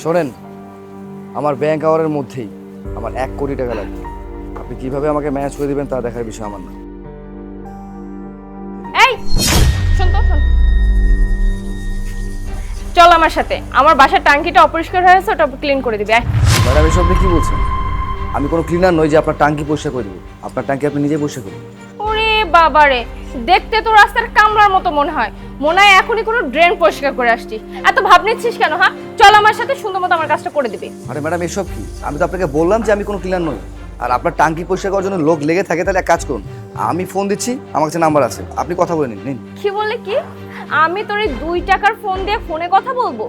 শোনেন, আমার ব্যাংক আওয়ারের মধ্যেই আমার 1 কোটি টাকা লাগবে। আপনি কিভাবে আমাকে ম্যানেজ করে দিবেন তা দেখার বিষয় আমার না। এই শোন তো শোন, চল আমার সাথে। আমার বাসার টাঙ্কিটা অপরিষ্কার হয়ে আছে, ওটা ক্লিন করে দিবি। আয়। ম্যাডাম, এসব আপনি কি বলছেন? আমি কোনো ক্লিনার নই যে আপনার ট্যাঙ্কি পরিষ্কার করে দেবো। আপনার ট্যাঙ্কি আপনি নিজেই পরিষ্কার করুন। ওরে বাবারে, দেখতে তো রাস্তার কামলার মতো মনে হয় এখনই কোনো ড্রেন পরিষ্কার করে আসছি। এত ভাব নিচ্ছিস কেন? হ্যাঁ, চল আমার সাথে, সুন্দর মতো আমার কাজটা করে দিবি। আরে ম্যাডাম, এসব কি? আমি তো আপনাকে বললাম যে আমি কোনো ক্লিনার নই। আর আপনার ট্যাঙ্কি পরিষ্কার করার জন্য লোক লেগে থাকে, তাহলে এক কাজ করুন, আমি ফোন দিচ্ছি, আমার কাছে নাম্বার আছে, আপনি কথা বলে নিন। কি বলে কি? আমি তোর এই 2 টাকার ফোন দিয়ে ফোনে কথা বলবো?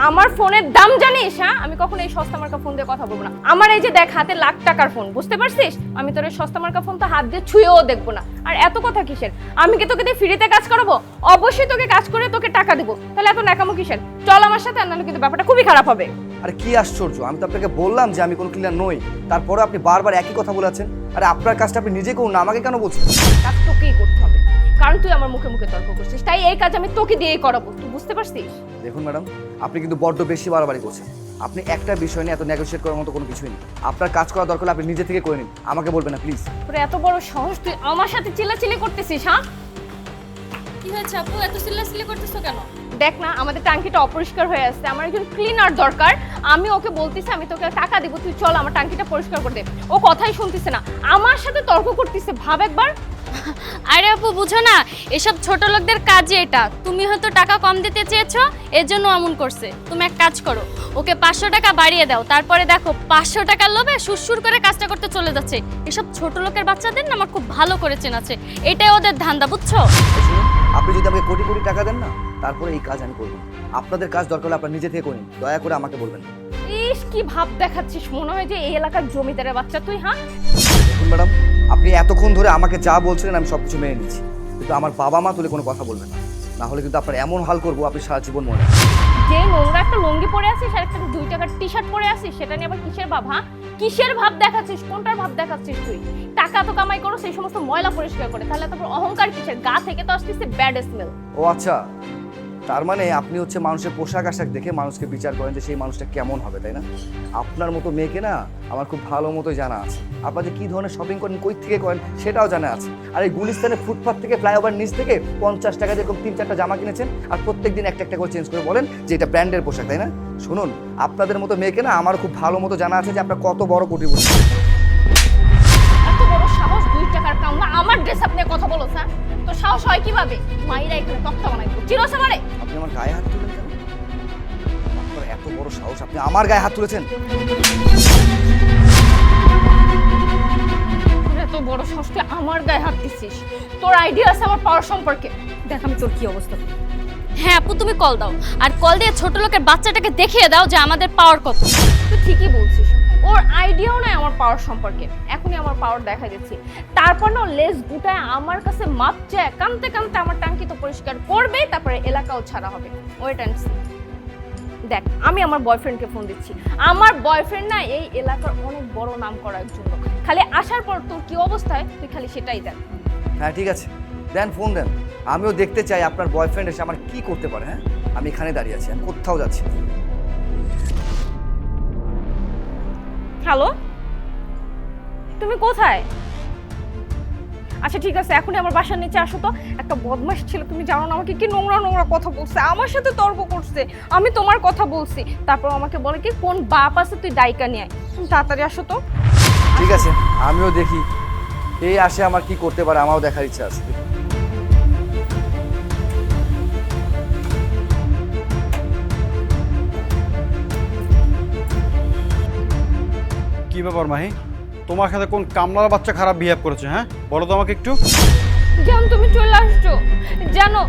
আমার ফোনের দাম জানিস? হ্যাঁ, আমি কখনো এই সস্তা মার্কা ফোন দিয়ে কথা বলবো না। আমার এই যে দেখ, হাতে লাখ টাকার ফোন, বুঝতে পারছিস? আমি তোর এই সস্তা মার্কা ফোন তো হাত দিয়ে ছুঁয়েও দেখবো না। আর এত কথা কিসের? আমি কি তোকে দিয়ে ফ্রিতে কাজ করাবো? অবশ্যই তোকে কাজ করে তোকে টাকা দেবো। তাহলে এত ন্যাকামো কিসের? চল আমার সাথে, আর নাহলে কিন্তু ব্যাপারটা খুবই খারাপ হবে। আরে কি আশ্চর্য, আমি তো আপনাকে বললাম যে আমি কোনো ক্লিনার নই, তারপরে আপনি বারবার একই কথা বলেছেন। আরে আপনার কাজটা আপনি নিজে করুন না, আমাকে কেন বলছেন? কাজ তোকেই করতে হবে, কারণ তুই আমার মুখে মুখে তর্ক করছিস, তাই এই কাজ আমি তোকে দিয়েই করাবো। তুই বুঝতে পারছিস? দেখুন ম্যাডাম, আপনি কিন্তু বড্ড বেশি বাড়াবাড়ি করছেন। আপনি একটা বিষয় নিয়ে এত নেগোশিয়েট করার মতো কোনো কিছুই নেই। আপনার কাজ করা দরকার হলে আপনি নিজে থেকে করে নিন, আমাকে বলবেন না প্লিজ। তোর এত বড় সাহস, তুই আমার সাথে চিল্লাচিল্লি করতেছিস? হ্যাঁ, কি হয়েছে আপু, এত চিল্লাচিল্লি করতেছো কেন? দেখ না, আমাদের ট্যাঙ্কিটা অপরিষ্কার হয়ে আসছে, আমার একজন ক্লিনার দরকার। আমি ওকে বলতেছি আমি তোকে টাকা দিব, তুই চল আমার ট্যাঙ্কিটা পরিষ্কার করে দে। ও কথাই শুনতেছে না, আমার সাথে তর্ক করতেছে। ভাব একবার। আরে আপু, বুঝো না, এসব ছোট লোকদের কাজই এটা। তুমি হয়তো টাকা কম দিতে চেয়েছো, এর জন্য এমন করছে। তুমি এক কাজ করো, ওকে 500 টাকা বাড়িয়ে দাও, তারপরে দেখো 500 টাকার লোভে সুরসুর করে কাজটা করতে চলে যাচ্ছে। এসব ছোট লোকের বাচ্চাদের না আমার খুব ভালো করে চেনা আছে, এটাই ওদের ধান্দা, বুঝছো? শুনুন, আপনি যদি আমাকে কোটি কোটি টাকা দেন না, তারপরে এই কাজ আমি করবো। আপনাদের কাজ দরকার হলে আপনার নিজে থেকে করে নিন, দয়া করে আমাকে বলবেন না। ইস, কি ভাব দেখাচ্ছিস, মনে হয় যে এই এলাকার জমিদারের বাচ্চা তুই। হ্যাঁ, দেখুন ম্যাডাম, আপনি এতক্ষণ ধরে আমাকে যা বলছিলেন আমি সব কিছু মেনে নিচ্ছি, কিন্তু আমার বাবা মা তুলে কোনো কথা বলবেন না, না হলে কিন্তু আপনার এমন হাল করবো আপনি সারা জীবন মনে রাখবেন। যে নোংরা একটা লুঙ্গি পরে আসিস আর একটা 2 টাকার টি শার্ট পরে আসিস, সেটা নিয়ে আবার কিসের ভাব? হ্যাঁ, কিসের ভাব দেখাচ্ছিস? কোনটার ভাব দেখাচ্ছিস তুই? টাকা তো কামাই করো, সেই সমস্ত ময়লা পরিষ্কার করে, তাহলে তারপর অহংকার কিসের? গা থেকে তো আসতেছে ব্যাড স্মেল। ও আচ্ছা, তার মানে আপনি হচ্ছে মানুষের পোশাক আশাক দেখে মানুষকে বিচার করেন যে সেই মানুষটা কেমন হবে, তাই না? আপনার মতো মেয়েকে না আমার খুব ভালো মতোই জানা আছে। আপনার যে কী ধরনের শপিং করেন, কই থেকে করেন, সেটাও জানা আছে। আর এই গুলিস্তানের ফুটপাথ থেকে, ফ্লাইওভার নিচ থেকে 50 টাকা যেরকম 3-4টা জামা কিনেছেন, আর প্রত্যেকদিন একটা একটা করে চেঞ্জ করে বলেন যে এটা ব্র্যান্ডের পোশাক, তাই না? শুনুন, আপনাদের মতো মেয়েকে না আমার খুব ভালো মতো জানা আছে যে আপনার কত বড় কোটিপতি। এত বড় সাহস, 2 টাকার কামলা আমার ড্রেস আপ নিয়ে কথা বলো? স্যার, তো সাহস হয় কিভাবে? মাইরা এখানে তক্তা বানাই দেবো। চিরস আমারে। আপনি আমার গায়ে হাত তুলেন কেন? আপনার এত বড় সাহস, আপনি আমার গায়ে হাত তুলেছেন? তোর এত বড় সাহস, তুই আমার গায়ে হাত দিচ্ছিস? তোর আইডিয়া আছে আমার পাওয়ার সম্পর্কে? দেখ আমি তোর কি অবস্থা করি। হ্যাঁ আপু, তুমি কল দাও, আর কল দিয়ে ছোট লোকের বাচ্চাটাকে দেখিয়ে দাও যে আমাদের পাওয়ার কত। তুই ঠিকই বলছিস, ওর আইডিয়াও নাই আমার পাওয়ার সম্পর্কে। এখনই আমার পাওয়ার দেখা দিচ্ছি। তারপর না লেজ গুটায় আমার কাছে মাপ চায়, কানতে কানতে আমার টাঙ্কি তো পরিষ্কার করবে, তারপরে এলাকাও ছাড়া হবে। Wait and see. দেখ, আমি আমার বয়ফ্রেন্ডকে ফোন দিচ্ছি। আমার বয়ফ্রেন্ড না এই এলাকার অনেক বড় নাম করার জন্য, খালি আসার পর তোর কি অবস্থা হয় তুই খালি সেটাই দেখ। হ্যাঁ ঠিক আছে, দেন ফোন দেন। আমিও দেখতে চাই আপনার বয়ফ্রেন্ড এসে আমার কি করতে পারে। হ্যাঁ, আমি এখানে দাঁড়িয়ে আছি, আমি কোথাও যাচ্ছি না। হ্যালো, তুমি কোথায়? আচ্ছা ঠিক আছে, এখনই আমার বাসার নিচে আসো তো। একটা বদমাশ ছিল, তুমি জানো না আমাকে কি নোংরা নোংরা কথা বলছে, আমার সাথে তর্ক করছে। আমি তোমার কথা বলছি, তারপর আমাকে বলে কি কোন বাপ আছে তুই ডাইকা নিয়ে আয়। তুমি তাড়াতাড়ি আসো তো। ঠিক আছে, আমিও দেখি এই আসে আমার কি করতে পারে, আমারও দেখার ইচ্ছা আছে। কি ব্যাপার মাহি, তোমার সাথে কোন কামলার বাচ্চা খারাপ বিহেভ করেছে? হ্যাঁ বলো তো আমাকে একটু। জান, তুমি চলে আসছো। জানো,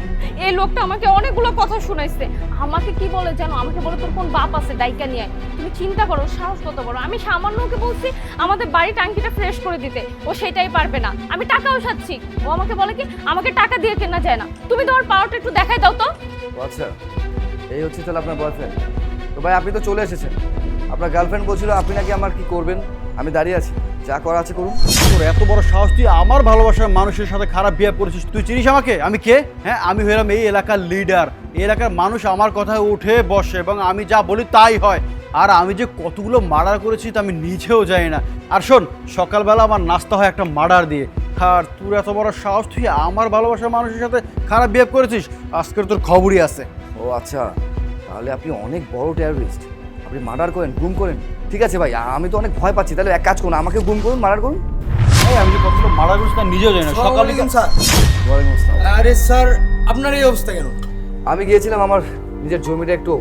এই লোকটা আমাকে অনেকগুলো কথা শুনাইছে। আমাকে কি বলে জানো? আমাকে বলে তোর কোন বাপ আছে ডাইকা নিয়ে আয়। তুমি চিন্তা করো, সাহস কত বড়। আমি সামান্য ওকে বলছি আমাদের বাড়ি টাঙ্কিটা ফ্রেশ করে দিতে, ও সেটাই পারবে না। আমি টাকাও চাচ্ছি, ও আমাকে বলে কি আমাকে টাকা দিয়ে কেনা যায় না। তুমি তোমার পাওয়ারটা একটু দেখাই দাও তো। ও আচ্ছা, এই হচ্ছে তাহলে আপনার বয়ফ্রেন্ড। তো ভাই, আপনি তো চলে এসেছেন। আপনার গার্লফ্রেন্ড বলছিল আপনি নাকি আমার কি করবেন, আমি দাঁড়িয়ে আছি, যা করা আছে করুন। তোর এত বড় সাহস, তুই আমার ভালোবাসার মানুষের সাথে খারাপ বিহেভ করেছিস? তুই চিনিস আমাকে? আমি কে? হ্যাঁ, আমি হলাম এই এলাকার লিডার। এই এলাকার মানুষ আমার কথায় উঠে বসে এবং আমি যা বলি তাই হয়। আর আমি যে কতগুলো মার্ডার করেছি তা আমি নিজেও জানি না। আর শোন, সকালবেলা আমার নাস্তা হয় একটা মার্ডার দিয়ে। আর তোর এত বড় সাহস, তুই আমার ভালোবাসার মানুষের সাথে খারাপ বিহেভ করেছিস? আজকের তোর খবরই আছে। ও আচ্ছা, তাহলে আপনি অনেক বড় টেররিস্ট। আপনি মার্ডার করেন, গুম করেন। ঠিক আছে ভাই, আমি তো অনেক ভয় পাচ্ছি। তাহলে এক কাজ করুন, আমাকে গুম করুন, মার্ডার করুন। এই, আমি যে কতগুলো মার্ডার করেছি তা নিজেও জানি না। সকালে স্যার। ওয়ালাইকুম আসসালাম। আরে স্যার, আপনার এই অবস্থা কেন? আমি গিয়েছিলাম আমার নিজের জমিটা একটু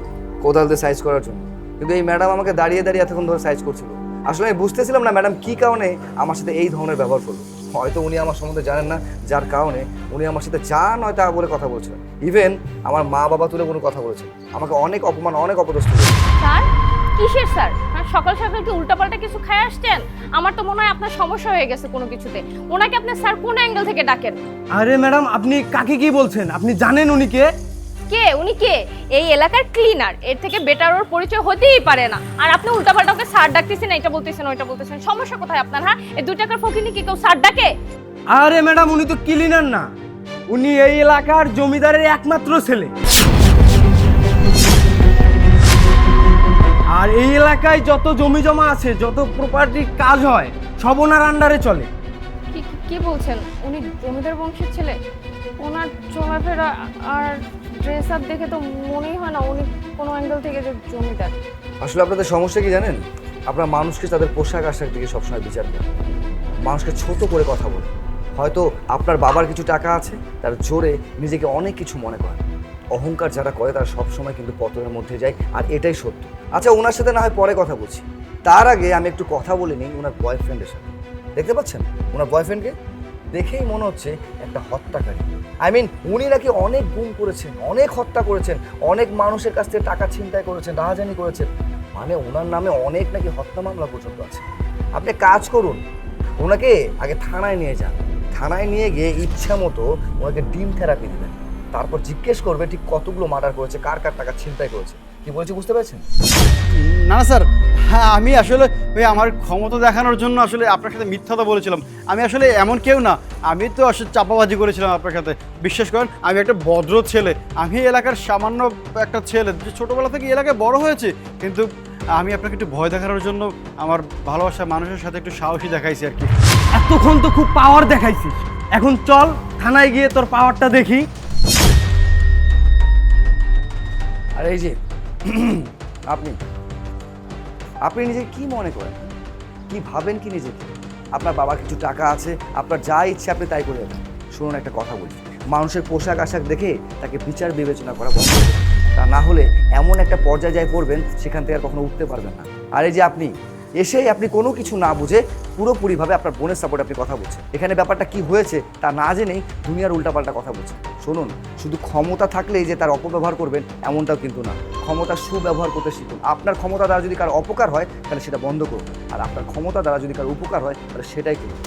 কোদাল দিয়ে সাইজ করার জন্য, কিন্তু এই ম্যাডাম আমাকে দাঁড়িয়ে দাঁড়িয়ে এতক্ষণ ধরে সাইজ করছিল। আসলে আমি বুঝতেছিলাম না ম্যাডাম কী কারণে আমার সাথে এই ধরনের ব্যবহার করলো। হয়তো উনি আমার সম্বন্ধে জানেন না, যার কারণে উনি আমার সাথে যা নয় তা বলে কথা বলছিলেন। ইভেন আমার মা বাবা তুলে কোনো কথা বলেছেন, আমাকে অনেক অপমান, অনেক অপদস্থ করেছেন। স্যার, কিসের স্যার? হ্যাঁ, সকাল সকাল কি উল্টাপাল্টা কিছু খায় আসছেন? আমার তো মনে হয় আপনার সমস্যা হয়ে গেছে কোনো কিছুতে। ওনাকে আপনি স্যার কোন অ্যাঙ্গেল থেকে ডাকেন? আরে ম্যাডাম, আপনি কাকে কি বলছেন? আপনি জানেন উনি কে? কে উনি? কে? এই এলাকার ক্লিনার। এর থেকে বেটার ওর পরিচয় হতেই পারে না। আর আপনি উল্টাপাল্টা ওকে স্যার ডাকতেছেন, এটা বলতেছেন, ওইটা বলতেছেন। সমস্যা কোথায় আপনার? হ্যাঁ, এই 2 টাকার ফকিনি কি কেউ স্যার ডাকে? আরে ম্যাডাম, উনি তো ক্লিনার না, উনি এই এলাকার জমিদারের একমাত্র ছেলে। আর এই এলাকায় যত জমি জমা আছে, যত প্রপার্টির কাজ হয়, সব ওনার আন্ডারে চলে। কি বলছেন? উনি জমিদার বংশের ছেলে? ওনার চলাফেরা আর ড্রেস আপ দেখে তো মনেই হয় না উনি কোনো অ্যাঙ্গেল থেকে যে জমিদার। আসলে আপনাদের সমস্যা কি জানেন? আপনারা মানুষকে তাদের পোশাক আশাক দিকে সবসময় বিচার করেন, মানুষকে ছোট করে কথা বলেন। হয়তো আপনার বাবার কিছু টাকা আছে, তার জোরে নিজেকে অনেক কিছু মনে করেন। অহংকার যারা করে তারা সবসময় কিন্তু পতনের মধ্যে যায়, আর এটাই সত্য। আচ্ছা, ওনার সাথে না হয় পরে কথা বলছি, তার আগে আমি একটু কথা বলে নিই ওনার বয়ফ্রেন্ডের সাথে। দেখতে পাচ্ছেন ওনার বয়ফ্রেন্ডকে? দেখেই মনে হচ্ছে একটা হত্যাকারী। উনি নাকি অনেক গুম করেছেন, অনেক হত্যা করেছেন, অনেক মানুষের কাছ থেকে টাকা ছিনতাই করেছেন, রাহাজানি করেছেন। ওনার নামে অনেক নাকি হত্যা মামলা পর্যন্ত আছে। আপনি কাজ করুন, ওনাকে আগে থানায় নিয়ে যান। থানায় নিয়ে গিয়ে ইচ্ছা মতো ওনাকে ডিম থেরাপি দিবেন। তারপর জিজ্ঞেস করবে ঠিক কতগুলো মার্ডার করেছে, কার কার টাকা ছিনতাই করেছে। কি বলছি বুঝতে পেরেছেন? না স্যার, হ্যাঁ আমি আসলে ওই আমার ক্ষমতা দেখানোর জন্য আসলে আপনার সাথে মিথ্যাটা বলেছিলাম। আমি আসলে এমন কেউ না, আমি তো আসলে চাপাবাজি করেছিলাম আপনার সাথে। বিশ্বাস করেন, আমি একটা ভদ্র ছেলে। আমি এলাকার সামান্য একটা ছেলে, যে ছোটোবেলা থেকে এলাকায় বড় হয়েছে। কিন্তু আমি আপনাকে একটু ভয় দেখানোর জন্য আমার ভালোবাসার মানুষের সাথে একটু সাহসী দেখাইছি আর কি। এতক্ষণ তো খুব পাওয়ার দেখাইছিস, এখন চল থানায় গিয়ে তোর পাওয়ারটা দেখি। আর এই যে আপনি আপনি নিজেকে কি মনে করেন, কি ভাবেন কি নিজেকে? আপনার বাবার কিছু টাকা আছে, আপনার যা ইচ্ছে আপনি তাই করে দেন। শুনুন, একটা কথা বলি, মানুষের পোশাক আশাক দেখে তাকে বিচার বিবেচনা করা বন্ধ করুন। তা না হলে এমন একটা পর্যায়ে যায় পড়বেন, সেখান থেকে আর কখনো উঠতে পারবেন না। আর এই যে আপনি এসেই আপনি কোনো কিছু না বুঝে পুরোপুরিভাবে আপনার বোনের সাপোর্ট আপনি কথা বলছেন। এখানে ব্যাপারটা কি হয়েছে তা না জেনেই দুনিয়ার উল্টাপাল্টা কথা বলছেন। শুনুন, শুধু ক্ষমতা থাকলেই যে তার অপব্যবহার করবেন এমনটাও কিন্তু না। ক্ষমতার সুব্যবহার করতে শিখুন। আপনার ক্ষমতা দ্বারা যদি কারো অপকার হয় তাহলে সেটা বন্ধ করুন, আর আপনার ক্ষমতা দ্বারা যদি কারো উপকার হয় তাহলে সেটাই করুন।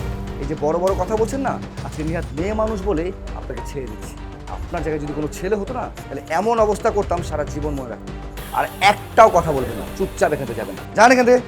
এই যে বড় বড় কথা বলছেন না, আজকে নিহাত মেয়ে মানুষ বলে আপনাকে ছেড়ে দিচ্ছি। আপনার জায়গায় যদি কোনো ছেলে হতো না, তাহলে এমন অবস্থা করতাম সারা জীবন মনে রাখতাম। আর একটাও কথা বলবেন না, চুপচাপ এখান থেকে যাবেন। যান এখান থেকে।